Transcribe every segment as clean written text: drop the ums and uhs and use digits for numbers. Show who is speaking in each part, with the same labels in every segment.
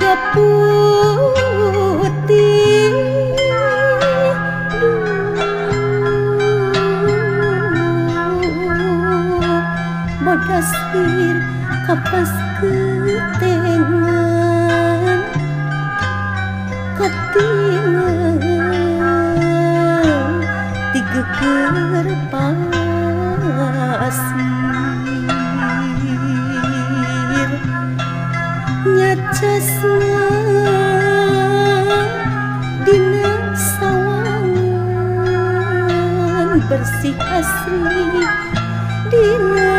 Speaker 1: boga putih boga sir kapas ketengan katingan digeger pasir nyacasna dina sawangan bersih asri dina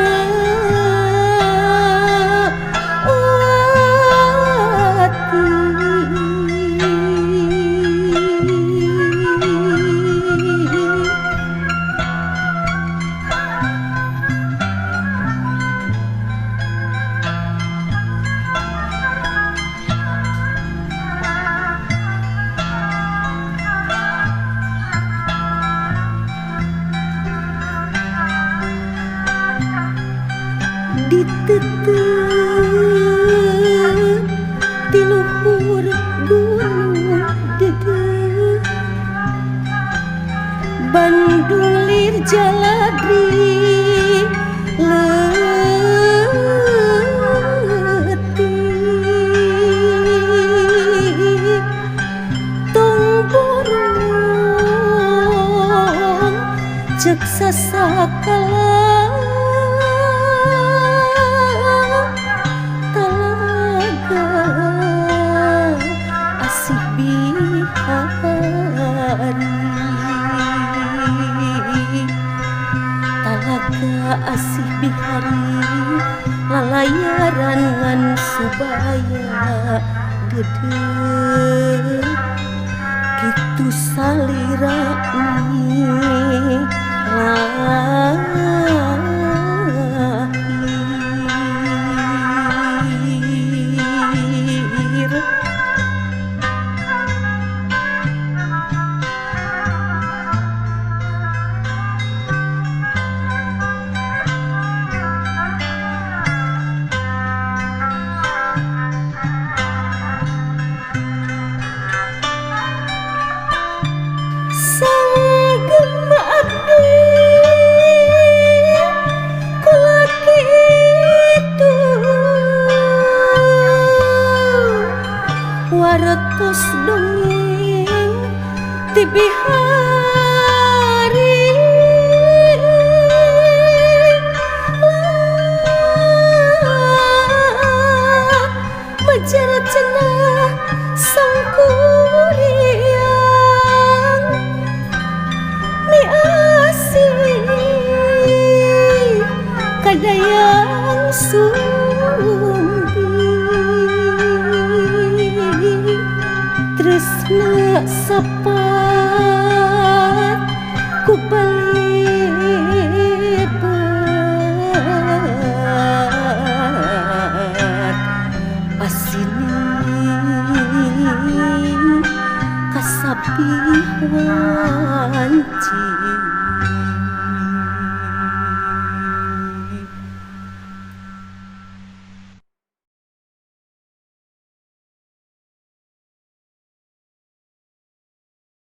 Speaker 1: ditutup di luhur gunung dedeh Bandung lir jaladri letih tong borong cek sasakala talaga asih bihari lalayaran ngan subaya gede gitu salirani lahir waratos dongeng ti bihari majar cenah sangkuriang mi asih kadayang tresna sapat ku balibat pasini kasapihan cinta